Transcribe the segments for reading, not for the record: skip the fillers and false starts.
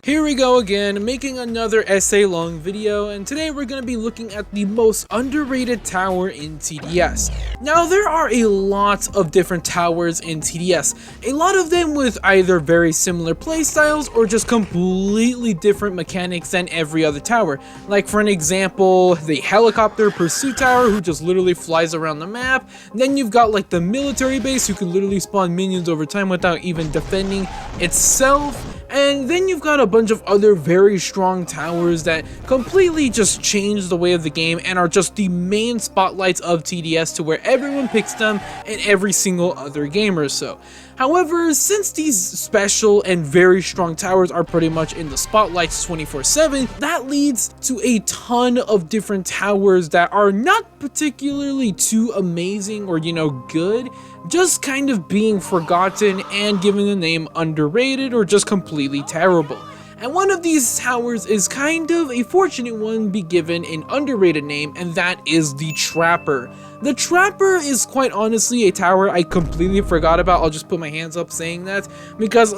Here we go again, making another essay-long video, and today we're going to be looking at the most underrated tower in TDS. Now, there are a lot of different towers in TDS, a lot of them with either very similar playstyles or just completely different mechanics than every other tower. Like, for an example, the helicopter pursuit tower, who just literally flies around the map. Then you've got like the military base, who can literally spawn minions over time without even defending itself. And then you've got a bunch of other very strong towers that completely just change the way of the game and are just the main spotlights of TDS, to where everyone picks them and every single other gamer. So, however, since these special and very strong towers are pretty much in the spotlights 24/7, that leads to a ton of different towers that are not particularly too amazing or, good, just kind of being forgotten and given the name underrated or just completely terrible. And one of these towers is kind of a fortunate one be given an underrated name, and that is the Trapper. The Trapper is quite honestly a tower I completely forgot about. I'll just put my hands up saying that, because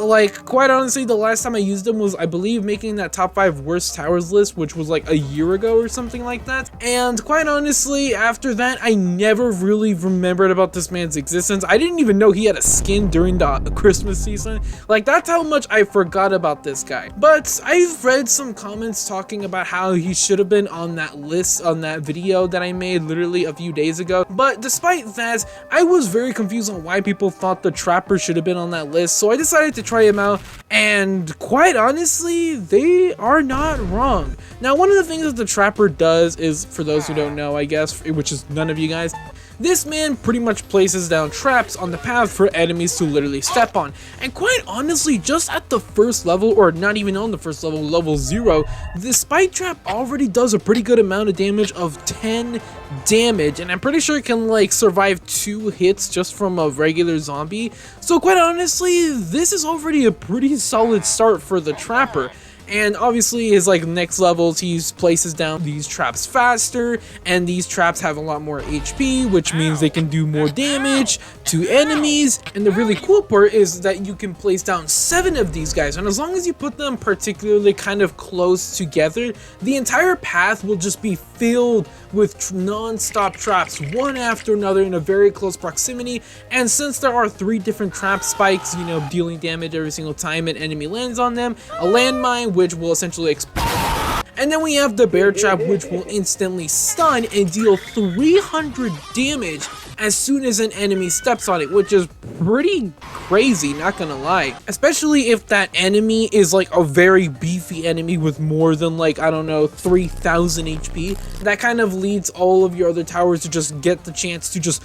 quite honestly, the last time I used them was, I believe, making that top 5 worst towers list, which was like a year ago or something like that. And quite honestly, after that, I never really remembered about this man's existence. I didn't even know he had a skin during the Christmas season. That's how much I forgot about this guy. But I've read some comments talking about how he should have been on that list, on that video that I made literally a few days ago. But despite that, I was very confused on why people thought the Trapper should have been on that list, so I decided to try him out, and quite honestly, they are not wrong. Now, one of the things that the Trapper does is, for those who don't know, I guess, which is none of you guys, this man pretty much places down traps on the path for enemies to literally step on. And quite honestly, just at the first level, or not even on the first level, level 0, the spike trap already does a pretty good amount of damage of 10 damage, and I'm pretty sure it can survive 2 hits just from a regular zombie. So quite honestly, this is already a pretty solid start for the Trapper. And obviously, his next levels, he places down these traps faster, and these traps have a lot more HP, which means they can do more damage to enemies. And the really cool part is that you can place down 7 of these guys, and as long as you put them particularly kind of close together, the entire path will just be filled with non-stop traps, one after another in a very close proximity. And since there are 3 different trap spikes, dealing damage every single time an enemy lands on them, a landmine, which will essentially explode. And then we have the bear trap, which will instantly stun and deal 300 damage as soon as an enemy steps on it, which is pretty crazy, not gonna lie. Especially if that enemy is a very beefy enemy with more than 3,000 HP. That kind of leads all of your other towers to just get the chance to just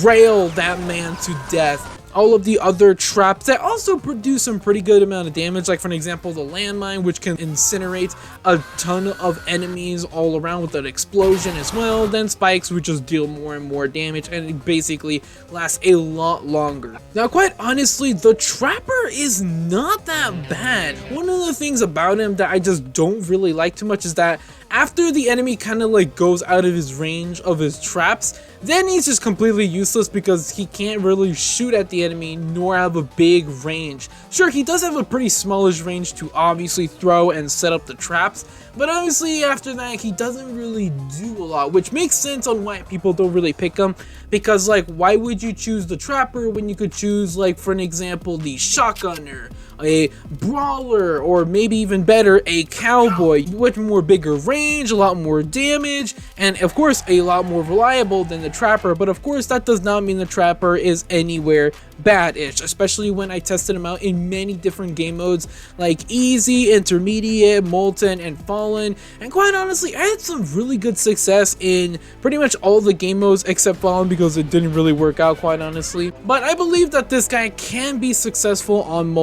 rail that man to death. All of the other traps that also produce some pretty good amount of damage, like for an example, the landmine, which can incinerate a ton of enemies all around with an explosion as well. Then spikes, which just deal more and more damage, and it basically lasts a lot longer. Now, quite honestly, the Trapper is not that bad. One of the things about him that I just don't really like too much is that after the enemy kind of goes out of his range of his traps, then he's just completely useless because he can't really shoot at the enemy nor have a big range. Sure, he does have a pretty smallish range to obviously throw and set up the traps, but obviously after that he doesn't really do a lot, which makes sense on why people don't really pick him, because why would you choose the Trapper when you could choose for an example the Shotgunner, a Brawler, or maybe even better, a Cowboy, with more bigger range, a lot more damage, and of course a lot more reliable than the Trapper. But of course that does not mean the Trapper is anywhere bad-ish, especially when I tested him out in many different game modes like Easy, Intermediate, Molten, and Fallen. And quite honestly, I had some really good success in pretty much all the game modes except Fallen, because it didn't really work out, quite honestly. But I believe that this guy can be successful on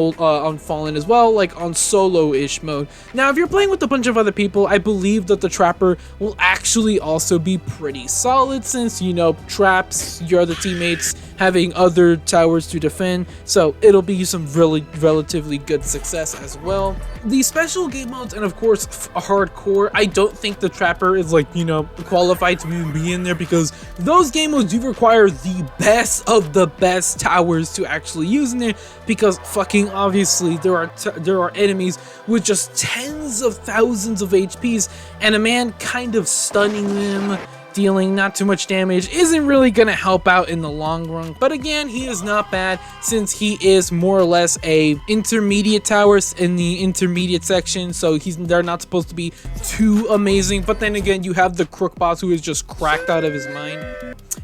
Fallen as well, on solo-ish mode. Now, if you're playing with a bunch of other people, I believe that the Trapper will actually also be pretty solid, since, traps your other teammates having other towers to defend, so it'll be some relatively good success as well. The special game modes and of course hardcore, I don't think the Trapper is like, you know, qualified to even be in there, because those game modes do require the best of the best towers to actually use in there, because fucking obviously there are enemies with just tens of thousands of HPs, and a man kind of stunning them, dealing not too much damage, isn't really gonna help out in the long run. But again, he is not bad, since he is more or less a intermediate tower in the intermediate section, so they're not supposed to be too amazing. But then again, you have the Crook boss who is just cracked out of his mind.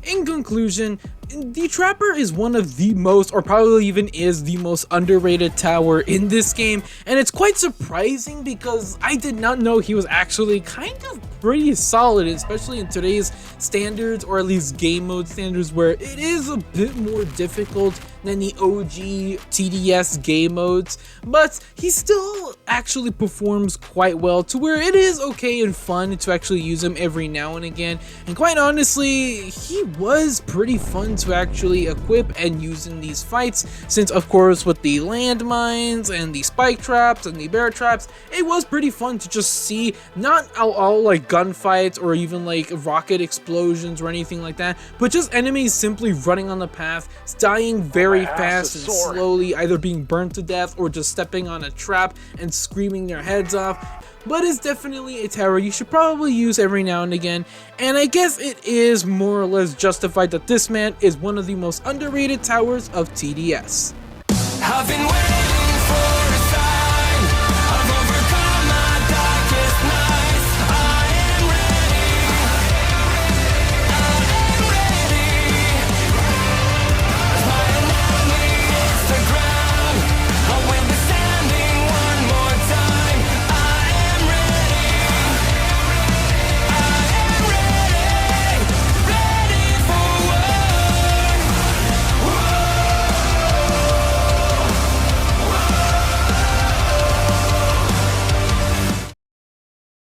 In conclusion, the Trapper is one of the most, or probably even is the most underrated tower in this game, and it's quite surprising because I did not know he was actually kind of pretty solid, especially in today's standards, or at least game mode standards, where it is a bit more difficult than the OG TDS game modes, but he still actually performs quite well to where it is okay and fun to actually use him every now and again. And quite honestly, he was pretty fun to actually equip and use in these fights, since of course with the landmines and the spike traps and the bear traps, it was pretty fun to just see not all like gunfights or even like rocket explosions or anything like that, but just enemies simply running on the path, dying very fast and slowly, either being burned to death or just stepping on a trap and screaming their heads off. But it's definitely a tower you should probably use every now and again, and I guess it is more or less justified that this man is one of the most underrated towers of TDS.